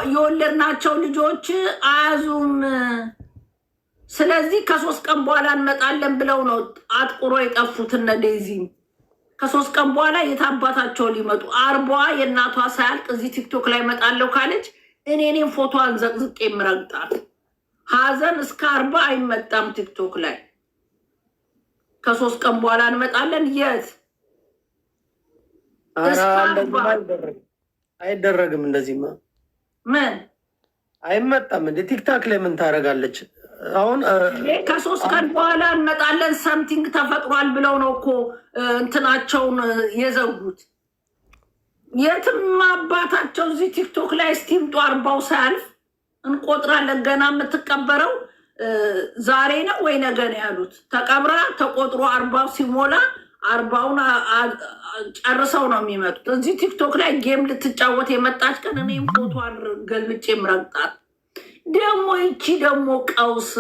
የወለድናቸው ልጆች አያዙም። ስለዚህ ከ3 ቀን በኋላ እንመጣለን ብለው ነው አጥቁሮ የጠፉት እነ ዴዚም። ከ3 ቀን በኋላ የታባታቸው ሊመጡ አርቧ የእናቷ ሳያልቅ እዚህ ቲክቶክ ላይ እመጣለሁ ካለች እኔም ፎቶዋን ዘቅዝቅ የምረግጣት። ሀዘን እስከ 40 አይመጣም ቲክቶክ ላይ። ከ3 ቀን በኋላ እንመጣለን። የት አይደረግም። እንደዚህማ ምን አይመጣም እንዴ? ቲክታክ ላይ ምን ታደርጋለች? አሁን ከ3 ቀን በኋላ እንመጣለን ሰምቲንግ ተፈጥሯል ብለው ነው እኮ እንትናቸውን የዘጉት። የትም አባታቸው እዚህ ቲክቶክ ላይ እስቲምጡ 40 ሳያልፍ እንቆጥራለን። ገና የምትቀበረው ዛሬ ነው ወይ ነገ ነው ያሉት። ተቀብራ ተቆጥሮ 40 ሲሞላ 40ውን ጨርሰው ነው የሚመጡት። እዚህ ቲክቶክ ላይ ጌም ልትጫወት የመጣች ቀን እኔም ፎቶዋን ገልጬ ምረግጣት። ደግሞ ይቺ ደግሞ ቀውስ።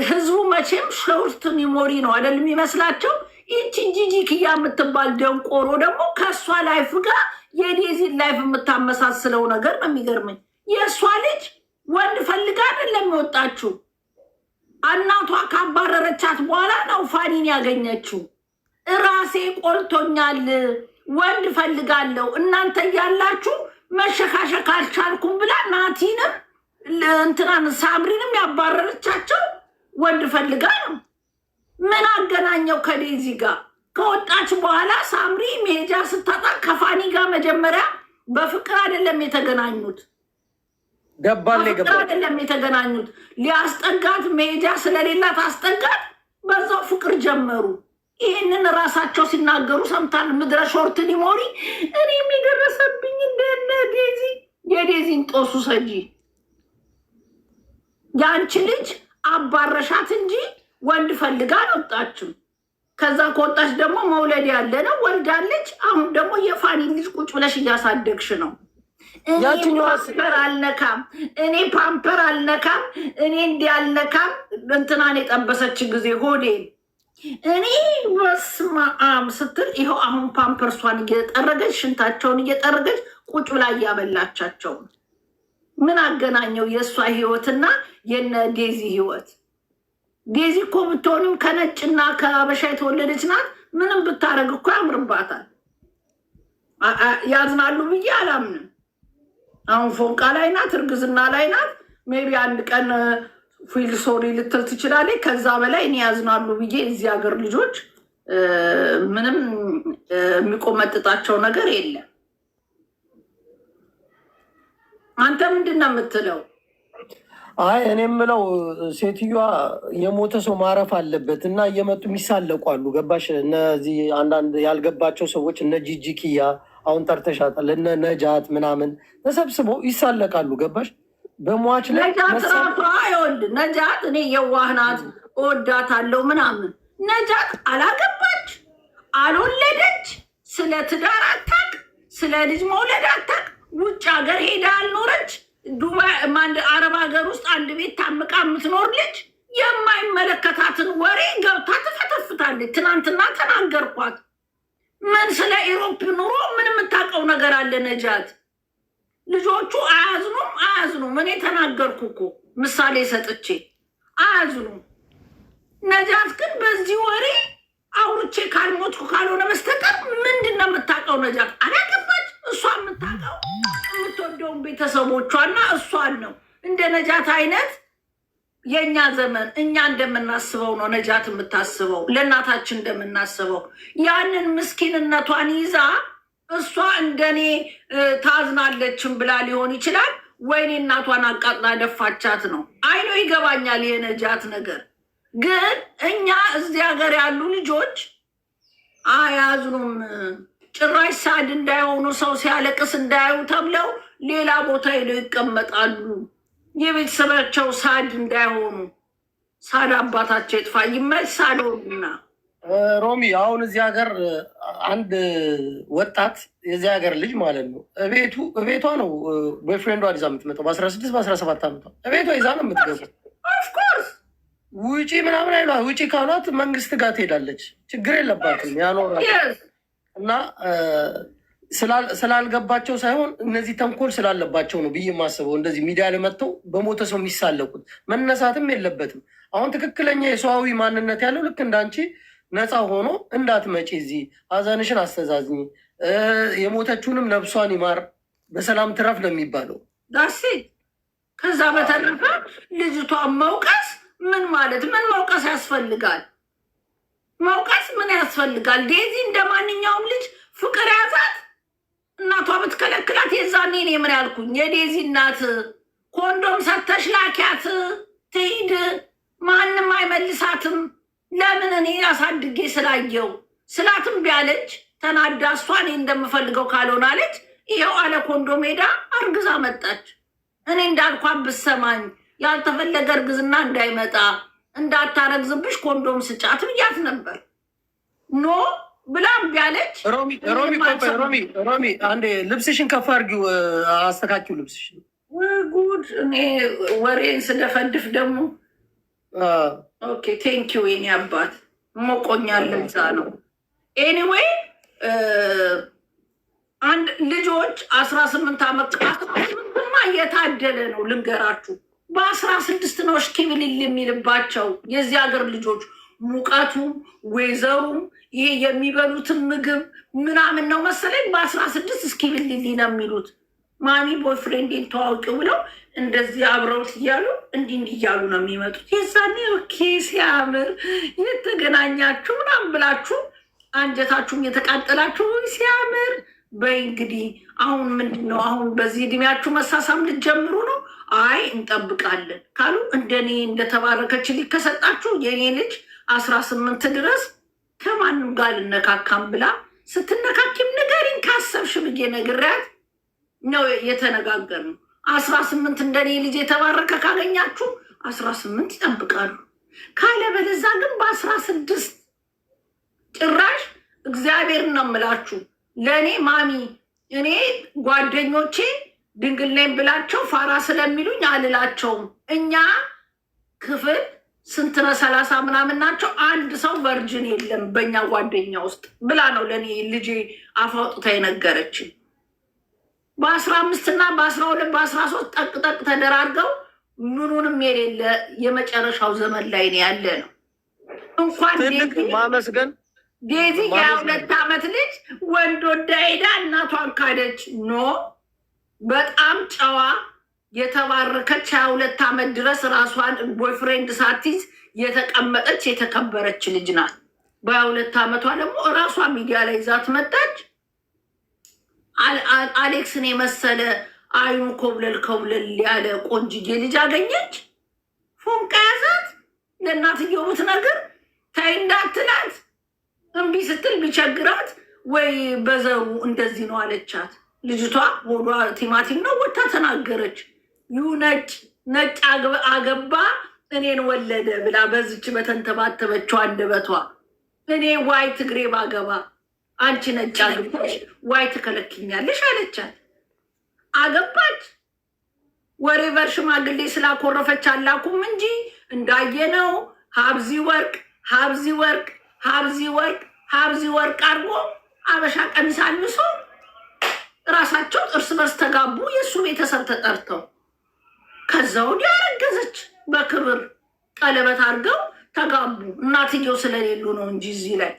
ህዝቡ መቼም ሾርት ሚሞሪ ነው አይደል የሚመስላቸው። ይቺ ጂጂ ክያ የምትባል ደንቆሮ ደግሞ ከእሷ ላይፍ ጋር የዴዚን ላይፍ የምታመሳስለው ነገር ነው የሚገርመኝ። የእሷ ልጅ ወንድ ፈልጋ አይደለም የወጣችው። እናቷ ካባረረቻት በኋላ ነው ፋኒን ያገኘችው። እራሴ ቆልቶኛል፣ ወንድ ፈልጋለሁ፣ እናንተ እያላችሁ መሸካሸክ አልቻልኩም ብላ ናቲንም እንትናን ሳምሪንም ያባረረቻቸው ወንድ ፈልጋ ነው። ምን አገናኘው ከዴዚ ጋር? ከወጣች በኋላ ሳምሪ መሄጃ ስታጣ ከፋኒ ጋር መጀመሪያ በፍቅር አይደለም የተገናኙት። በፍቅር አይደለም የተገናኙት። ሊያስጠጋት መሄጃ ስለሌላት አስጠጋት። በዛው ፍቅር ጀመሩ። ይህንን ራሳቸው ሲናገሩ ሰምታል። ምድረ ሾርት ሊሞሪ እኔም የደረሰብኝ እንደነ ዴዚ። የዴዚን ጦሱ ሰጂ። የአንቺ ልጅ አባረሻት እንጂ ወንድ ፈልጋ አልወጣችም። ከዛ ከወጣች ደግሞ መውለድ ያለ ነው፣ ወልዳለች። አሁን ደግሞ የፋኒ ልጅ ቁጭ ብለሽ እያሳደግሽ ነው። እኔ ፓምፐር አልነካም፣ እኔ ፓምፐር አልነካም፣ እኔ እንዲህ አልነካም። እንትናን የጠበሰች ጊዜ ሆዴን እኔ በስመ አብ ስትል ይኸው አሁን ፓምፐርሷን እየጠረገች ሽንታቸውን እየጠረገች ቁጭ ብላ እያበላቻቸው። ምን አገናኘው የእሷ ህይወትና የነ ዴዚ ህይወት? ዴዚ እኮ ብትሆንም ከነጭና ከአበሻ የተወለደች ናት። ምንም ብታረግ እኮ ያምርባታል። ያዝናሉ ብዬ አላምንም። አሁን ፎንቃ ላይ ናት፣ እርግዝና ላይ ናት። ሜቢ አንድ ቀን ፊል ሶሪ ልትል ትችላለች። ከዛ በላይ እኔ ያዝናሉ ብዬ እዚህ ሀገር ልጆች ምንም የሚቆመጥጣቸው ነገር የለም። አንተ ምንድን ነው የምትለው? አይ እኔ የምለው ሴትዮዋ የሞተ ሰው ማረፍ አለበት እና እየመጡ የሚሳለቋሉ። ገባሽ? እነዚህ አንዳንድ ያልገባቸው ሰዎች እነ ጂጂ ኪያ አሁን ጠርተሻታል፣ እነ ነጃት ምናምን ተሰብስበው ይሳለቃሉ። ገባሽ? በሟች ላይ ነጃት ራሷ ይወድ ነጃት እኔ የዋህናት እወዳታለሁ ምናምን። ነጃት አላገባች፣ አልወለደች፣ ስለ ትዳር አታቅ፣ ስለ ልጅ መውለድ አታቅ፣ ውጭ ሀገር ሄዳ አልኖረች። ዱባይ አረብ ሀገር ውስጥ አንድ ቤት ታምቃ የምትኖር ልጅ የማይመለከታትን ወሬ ገብታ ትፈተፍታለች። ትናንትና ተናገርኳት። ምን ስለ ኢሮፕ ኑሮ ምን የምታውቀው ነገር አለ ነጃት? ልጆቹ አያዝኑም። እኔ ተናገርኩ እኮ ምሳሌ ሰጥቼ አያዝኑም። ነጃት ግን በዚህ ወሬ አውርቼ ካልሞትኩ ካልሆነ በስተቀር ምንድን ነው የምታውቀው? ነጃት አላገባች። እሷ የምታውቀው የምትወደውን ቤተሰቦቿና እሷን ነው። እንደ ነጃት አይነት የእኛ ዘመን እኛ እንደምናስበው ነው ነጃት የምታስበው፣ ለእናታችን እንደምናስበው። ያንን ምስኪንነቷን ይዛ እሷ እንደኔ ታዝናለችን ብላ ሊሆን ይችላል። ወይኔ እናቷን አቃጥላ ደፋቻት ነው። አይኖ ይገባኛል የነጃት ነገር። ግን እኛ እዚህ ሀገር ያሉ ልጆች አያዝኑም። ጭራሽ ሳድ እንዳይሆኑ ሰው ሲያለቅስ እንዳያዩ ተብለው ሌላ ቦታ ሄደው ይቀመጣሉ። የቤተሰባቸው ሳድ እንዳይሆኑ። ሳድ አባታቸው ይጥፋ ይመች ሳዶና ሮሚ አሁን እዚህ ሀገር አንድ ወጣት የዚህ ሀገር ልጅ ማለት ነው እቤቷ ነው ቦይፍሬንዷ ይዛ የምትመጣው በ16 በ17 ዓመቷ እቤቷ ይዛ ነው የምትገባው። ኦፍኮርስ ውጪ ምናምን አይሏት። ውጪ ካሏት መንግስት ጋር ትሄዳለች። ችግር የለባትም ያኖራል። እና ስላልገባቸው ሳይሆን እነዚህ ተንኮል ስላለባቸው ነው ብዬ የማስበው። እንደዚህ ሚዲያ ላይ መጥተው በሞተ ሰው የሚሳለቁት መነሳትም የለበትም። አሁን ትክክለኛ የሰዋዊ ማንነት ያለው ልክ እንዳንቺ ነፃ ሆኖ እንዳትመጪ እዚህ ሀዘንሽን አስተዛዝኝ፣ የሞተችውንም ነፍሷን ይማር በሰላም ትረፍ ነው የሚባለው። ዳሴ ከዛ በተረፈ ልጅቷን መውቀስ ምን ማለት ምን መውቀስ ያስፈልጋል? መውቀስ ምን ያስፈልጋል? ዴዚ እንደ ማንኛውም ልጅ ፍቅር ያዛት። እናቷ ብትከለክላት የዛኔ እኔ ምን ያልኩኝ? የዴዚ እናት ኮንዶም ሰተሽ ላኪያት ትሂድ፣ ማንም አይመልሳትም። ለምን እኔ አሳድጌ ስላየው ስላትም ቢያለች ተናዳ እሷ እኔ እንደምፈልገው ካልሆነ አለች። ይኸው አለ ኮንዶም ሄዳ አርግዛ መጣች። እኔ እንዳልኳት ብሰማኝ ያልተፈለገ እርግዝና እንዳይመጣ እንዳታረግዝብሽ ኮንዶም ስጫት ብያት ነበር። ኖ ብላ እምቢ አለች። ሮሚ አንዴ ልብስሽን ከፍ አድርጊው፣ አስተካኪው ልብስሽን። ጉድ እኔ ወሬን ስደፈድፍ ደግሞ ኦኬ ቴንኪው የኔ አባት ሞቆኛል። እዛ ነው ኤኒዌይ አንድ ልጆች 18 ዓመት 18ማ እየታደለ ነው ልንገራችሁ። በ16 ነው ሽኪብልል የሚልባቸው የዚህ ሀገር ልጆች። ሙቀቱም ወይዘሩም ይሄ የሚበሉትን ምግብ ምናምን ነው መሰለኝ በ16 እስኪብልል ነው የሚሉት። ማሚ ቦይፍሬንዴን ተዋውቂው ብለው እንደዚህ አብረውት እያሉ እንዲህ እያሉ ነው የሚመጡት። የዛኔ ኦኬ ሲያምር የተገናኛችሁ ምናምን ብላችሁ አንጀታችሁም የተቃጠላችሁ ሲያምር በይ እንግዲህ አሁን ምንድን ነው አሁን በዚህ እድሜያችሁ መሳሳም ልትጀምሩ ነው? አይ እንጠብቃለን ካሉ እንደኔ እንደተባረከች ልጅ ከሰጣችሁ የኔ ልጅ 18 ድረስ ከማንም ጋር ልነካካም ብላ ስትነካኪም ንገሪኝ ካሰብሽ ብዬ ነግሬያት ነው የተነጋገርነው። 18 እንደኔ ልጅ የተባረከ ካገኛችሁ 18 ይጠብቃሉ። ካለበለዛ ግን በ16 ጭራሽ እግዚአብሔር ነው የምላችሁ። ለእኔ ማሚ እኔ ጓደኞቼ ድንግል ነኝ ብላቸው ፋራ ስለሚሉኝ አልላቸውም። እኛ ክፍል ስንት ነው 30 ምናምን ናቸው። አንድ ሰው ቨርጅን የለም በእኛ ጓደኛ ውስጥ ብላ ነው ለእኔ ልጄ አፋውጥታ የነገረችን። በ15 እና በ12 በ13 ጠቅጠቅ ተደራርገው ምኑንም የሌለ የመጨረሻው ዘመን ላይ ነው ያለ ነው። እንኳን ማመስገን ዴዚ የ2 ዓመት ልጅ ወንድ ወዳ ሄዳ እናቷን ካደች። ኖ በጣም ጨዋ የተባረከች 22 ዓመት ድረስ ራሷን ቦይፍሬንድ ሳትይዝ የተቀመጠች የተከበረች ልጅ ናት። በ22 ዓመቷ ደግሞ ራሷ ሚዲያ ላይ ይዛት መጣች። አሌክስን የመሰለ አይኑ ኮብለል ኮብለል ያለ ቆንጅዬ ልጅ አገኘች። ፎንቃ ያዛት። ለእናትየው ብትነግር ታይ እንዳትላት እምቢ ስትል ቢቸግራት ወይ በዘሩ እንደዚህ ነው አለቻት። ልጅቷ ሆዷ ቲማቲም ነው ወታ ተናገረች። ዩ ነጭ አገባ እኔን ወለደ ብላ በዝች በተንተባተበችው አንደበቷ እኔ ዋይ ትግሬ ባገባ አንቺ ነጭ አግባሽ ዋይ ትከለክኛለሽ አለቻት። አገባች። ወሬቨር ሽማግሌ ስላኮረፈች አላኩም እንጂ እንዳየነው ሀብዚ ወርቅ ሀብዚ ወርቅ ሀብዚ ወርቅ ሀብዚ ወርቅ አድርጎ አበሻ ቀሚስ አልብሶ ራሳቸው እርስ በርስ ተጋቡ። የእሱ ቤተሰብ ተጠርተው ከዛ ወዲያ ያረገዘች በክብር ቀለበት አድርገው ተጋቡ። እናትየው ስለሌሉ ነው እንጂ እዚህ ላይ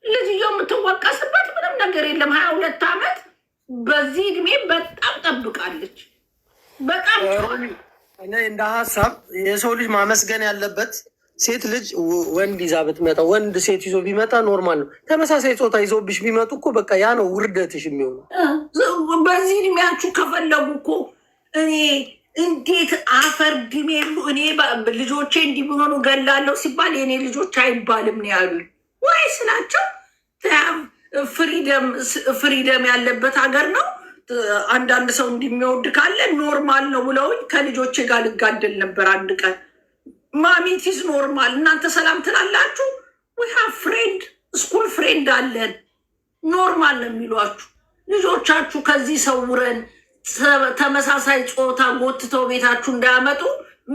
ልጅየው የምትወቀስበት ምንም ነገር የለም። 22 ዓመት በዚህ እድሜ በጣም ጠብቃለች። በጣም እንደ ሀሳብ የሰው ልጅ ማመስገን ያለበት ሴት ልጅ ወንድ ይዛ ብትመጣ ወንድ ሴት ይዞ ቢመጣ ኖርማል ነው። ተመሳሳይ ፆታ ይዞብሽ ቢመጡ እኮ በቃ ያ ነው ውርደትሽ የሚሆነው። በዚህ እድሜያችሁ ከፈለጉ እኮ እኔ እንዴት አፈር ድሜሉ እኔ ልጆቼ እንዲሆኑ ገላለሁ ሲባል የእኔ ልጆች አይባልም ነው ያሉ ወይ ስላቸው ፍሪደም ያለበት ሀገር ነው። አንዳንድ ሰው እንደሚወድ ካለ ኖርማል ነው ብለውኝ ከልጆቼ ጋር ልጋደል ነበር አንድ ቀን። ማሚቲስ ኖርማል እናንተ ሰላም ትላላችሁ። ዊሃ ፍሬንድ ስኩል ፍሬንድ አለን ኖርማል ነው የሚሏችሁ። ልጆቻችሁ ከዚህ ሰውረን ተመሳሳይ ፆታ ጎትተው ቤታችሁ እንዳያመጡ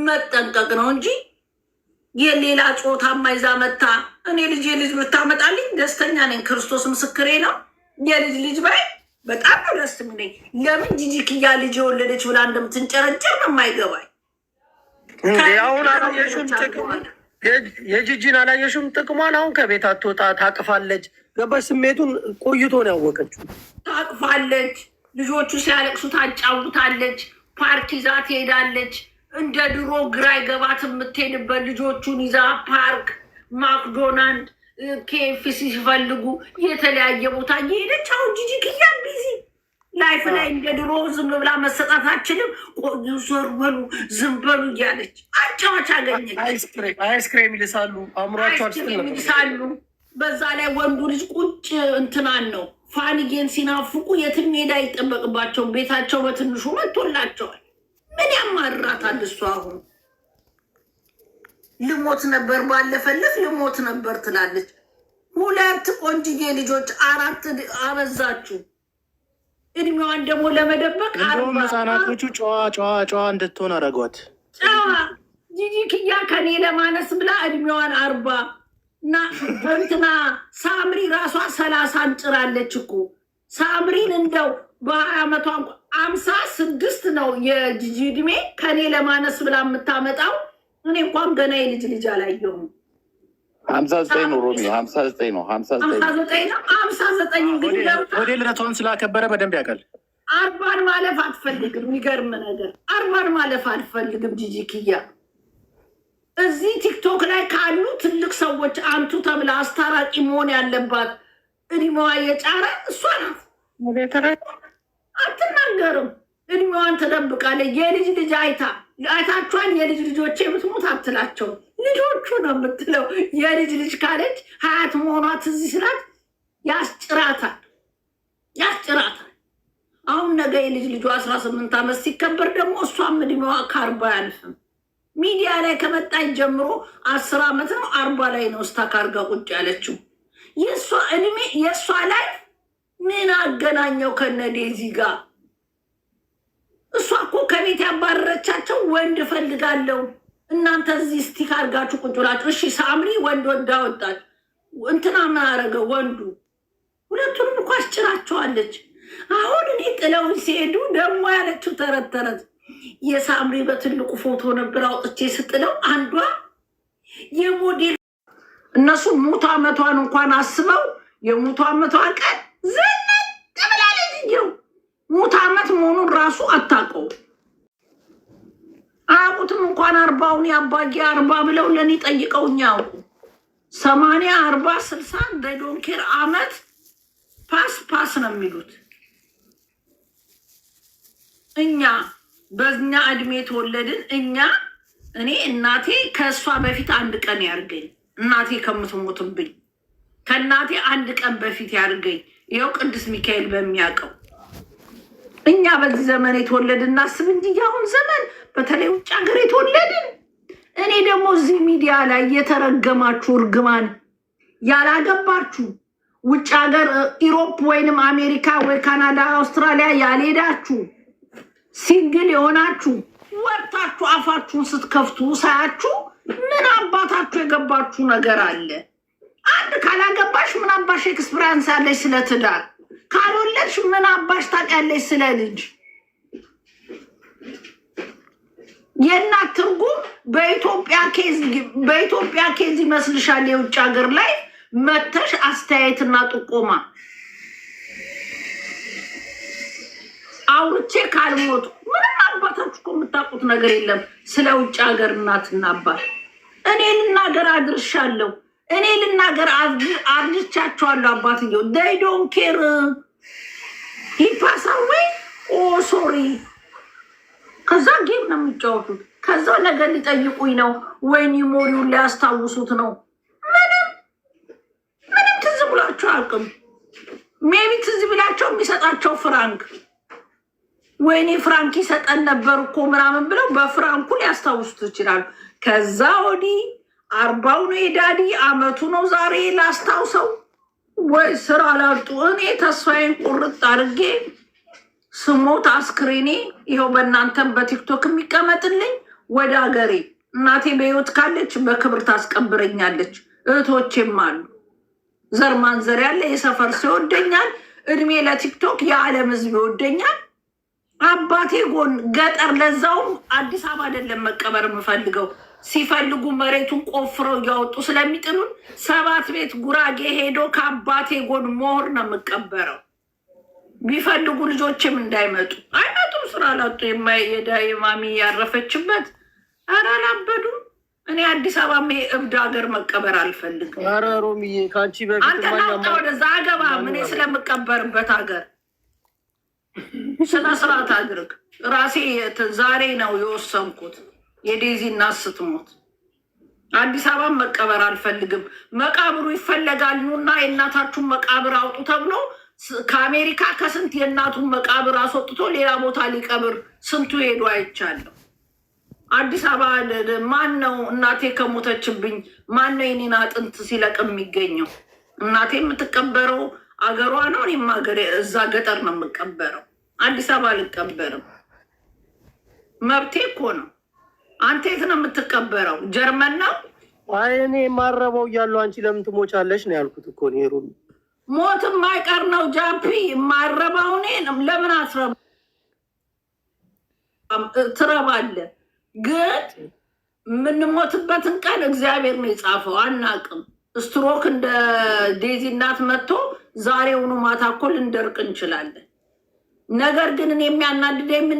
መጠንቀቅ ነው እንጂ የሌላ ፆታ ማይዛ መታ እኔ ልጅ ብታመጣልኝ ደስተኛ ነኝ። ክርስቶስ ምስክሬ ነው። የልጅ ልጅ ባይ በጣም ነው ደስ የሚለኝ። ለምን ጂጂክያ ልጅ የወለደች ብላ እንደምትንጨረጨር ነው የማይገባኝ። አሁን አላየሽውም ጥቅሟን? የጂጂን አላየሽውም ጥቅሟን? አሁን ከቤት አትወጣ፣ ታቅፋለች። ገባሽ? ስሜቱን ቆይቶ ነው ያወቀችው። ታቅፋለች፣ ልጆቹ ሲያለቅሱ ታጫውታለች፣ ፓርክ ይዛ ትሄዳለች። እንደ ድሮ ግራ ይገባት የምትሄድበት ልጆቹን ይዛ ፓርክ፣ ማክዶናልድ፣ ኬኤፍሲ ሲፈልጉ የተለያየ ቦታ እየሄደች አሁን ጂጂክያ ቢዚ ላይፍ ላይ እንደ ድሮ ዝም ብላ መሰጣት አችልም። ቆዩ ዞር በሉ ዝም በሉ እያለች አጫዋች አገኘች። አይስክሬም ይልሳሉ፣ አእምሯቸው ይልሳሉ። በዛ ላይ ወንዱ ልጅ ቁጭ እንትናን ነው ፋኒጌን ሲናፍቁ የትም ሜዳ አይጠበቅባቸውም። ቤታቸው በትንሹ መጥቶላቸዋል። ምን ያማራታል እሱ? አሁን ልሞት ነበር ባለፈልፍ ልሞት ነበር ትላለች። 2 ቆንጅዬ ልጆች 4 አበዛችሁ። እድሜዋን ደግሞ ለመደበቅ ህጻናቶቹ ጨዋ እንድትሆን አደረጓት። ጨዋ ጂጂክያ ከኔ ለማነስ ብላ እድሜዋን 40 እና እንትና ሳምሪ ራሷ 30 አንጭራለች እኮ። ሳምሪን እንደው በ20 ዓመቷ 56 ነው የጂጂ እድሜ። ከኔ ለማነስ ብላ የምታመጣው እኔ እንኳን ገና የልጅ ልጅ አላየሁም። 59 ነው ሮሚ፣ 59 ነው 59 እንግዲህ ወደ ልደቷን ስላከበረ በደንብ ያውቃል። 40 ማለፍ አትፈልግም። የሚገርም ነገር 40 ማለፍ አትፈልግም ጂጂክያ። እዚህ ቲክቶክ ላይ ካሉ ትልቅ ሰዎች አንቱ ተብላ አስታራቂ መሆን ያለባት እድሜዋ የጫረ እሷ ናት። አትናገርም። እድሜዋን ተደብቃለች። የልጅ ልጅ አይታችኋል። የልጅ ልጆቼ ብትሞት አትላቸው፣ ልጆቹ ነው የምትለው። የልጅ ልጅ ካለች ሀያት መሆኗ ትዝ ስላት ያስጭራታል። አሁን ነገ የልጅ ልጇ 18 ዓመት ሲከበር ደግሞ እሷም እድሜዋ ከ40 አያልፍም። ሚዲያ ላይ ከመጣች ጀምሮ 10 ዓመት ነው 40 ላይ ነው ስታካርጋ ቁጭ ያለችው። የእሷ እድሜ የእሷ ላይ ምን አገናኘው ከነዴዚ ጋር? እሷ እኮ ከቤት ያባረረቻቸው ወንድ እፈልጋለሁ እናንተ እዚህ ስቲክ አድርጋችሁ ቁጭ ብላችሁ። እሺ ሳምሪ ወንድ ወጣች። እንትና ምን አደረገ ወንዱ? ሁለቱንም እኮ አስጭራቸዋለች። አሁን እኔ ጥለውን ሲሄዱ ደግሞ ያለችው ተረት የሳምሪ በትልቁ ፎቶ ነበር አውጥቼ ስጥለው አንዷ የሞዴል እነሱ ሙቱ ዓመቷን እንኳን አስበው የሙቱ ዓመቷ ቀን ዝነት ተብላለች። እንጂው ሙቱ ዓመት መሆኑን ራሱ አታውቀው አያውቁትም። እንኳን 40ውን ያባጌ 40 ብለው ለእኔ ጠይቀውኛ አውቁ 80 40 60 ዶንኬር ዓመት ፓስ ነው የሚሉት። እኛ በኛ እድሜ ተወለድን። እኔ እናቴ ከእሷ በፊት 1 ቀን ያርገኝ፣ እናቴ ከምትሞትብኝ ከእናቴ 1 ቀን በፊት ያርገኝ። ይኸው ቅዱስ ሚካኤል በሚያውቀው እኛ በዚህ ዘመን የተወለድን እናስብ እንጂ ያሁን ዘመን በተለይ ውጭ ሀገር የተወለድን። እኔ ደግሞ እዚህ ሚዲያ ላይ የተረገማችሁ እርግማን ያላገባችሁ ውጭ ሀገር ኢሮፕ ወይንም አሜሪካ ወይ ካናዳ አውስትራሊያ ያልሄዳችሁ ሲንግል የሆናችሁ ወጥታችሁ አፋችሁን ስትከፍቱ ሳያችሁ ምን አባታችሁ የገባችሁ ነገር አለ? አንድ ካላገባሽ ምን አባሽ ኤክስፒሪያንስ ያለሽ ስለ ትዳር? ካልወለድሽ ምን አባሽ ታውቂያለሽ ስለ ልጅ? የእናት ትርጉም በኢትዮጵያ ኬዝ ይመስልሻል? የውጭ ሀገር ላይ መተሽ አስተያየትና ጥቆማ አውርቼ ካልሞቱ ምንም አባታችሁ እኮ የምታውቁት ነገር የለም ስለ ውጭ ሀገር እናትና አባት። እኔ ልናገር አድርሻለሁ፣ እኔ ልናገር አርጅቻቸዋለሁ። አባትየው ዴይ ዶንት ኬር ይፓሳዌ ኦ ሶሪ። ከዛ ጌም ነው የሚጫወቱት። ከዛ ነገር ሊጠይቁኝ ነው ወይኒ ሞሪውን ሊያስታውሱት ነው። ምንም ትዝ ብላቸው አያውቅም። ሜቢ ትዝ ብላቸው የሚሰጣቸው ፍራንክ ወይኔ ፍራንክ ይሰጠን ነበር እኮ ምናምን ብለው በፍራንኩ ሊያስታውሱት ይችላሉ። ከዛ ወዲህ 40 ነው የዳዲ አመቱ ነው ዛሬ ላስታውሰው ወይ ስራ ላጡ። እኔ ተስፋዬን ቁርጥ አድርጌ ስሞት አስክሬኔ ይኸው በእናንተም በቲክቶክ የሚቀመጥልኝ ወደ ሀገሬ። እናቴ በህይወት ካለች በክብር ታስቀብረኛለች። እህቶቼም አሉ ዘር ማንዘር ያለ የሰፈር ሲወደኛል። እድሜ ለቲክቶክ የዓለም ህዝብ ይወደኛል። አባቴ ጎን ገጠር፣ ለዛውም አዲስ አበባ አይደለም መቀበር የምፈልገው። ሲፈልጉ መሬቱን ቆፍረው እያወጡ ስለሚጥሉን 7 ቤት ጉራጌ ሄዶ ከአባቴ ጎን ሞር ነው የምቀበረው። ቢፈልጉ ልጆችም እንዳይመጡ አይመጡም። ስራ ላጡ የማሚ ያረፈችበት ኧረ አላበዱም። እኔ አዲስ አበባ እብድ ሀገር መቀበር አልፈልግም። ኧረ ሮሚዬ ከአንቺ በፊት አንተ ናውጣ ወደዛ አገባም። እኔ ስለምቀበርበት ሀገር ስነ ስርዓት አድርግ። ራሴ ዛሬ ነው የወሰንኩት። የዴዚ እናት ስትሞት አዲስ አበባ መቀበር አልፈልግም። መቃብሩ ይፈለጋል ኑና የእናታችሁን መቃብር አውጡ ተብሎ ከአሜሪካ ከስንት የእናቱን መቃብር አስወጥቶ ሌላ ቦታ ሊቀብር ስንቱ ሄዱ አይቻለሁ። አዲስ አበባ ማን ነው እናቴ ከሞተችብኝ ማን ነው የኔን አጥንት ሲለቅ የሚገኘው? እናቴ የምትቀበረው አገሯ ነው። እኔም ሀገር እዛ ገጠር ነው የምቀበረው። አዲስ አበባ አልቀበርም። መብቴ እኮ ነው። አንተ የት ነው የምትቀበረው? ጀርመን ነው። አይ እኔ የማረበው እያለሁ አንቺ ለምን ትሞቻለሽ ነው ያልኩት እኮ ነው። ሩሚ ሞት የማይቀር ነው። ጃፒ የማረባው እኔ ለምን ትረባለህ? ግን የምንሞትበትን ቀን እግዚአብሔር ነው የጻፈው። አናቅም። ስትሮክ እንደ ዴዚ እናት መጥቶ ዛሬውኑ ማታ እኮ ልንደርቅ እንችላለን። ነገር ግን እኔ የሚያናድደኝ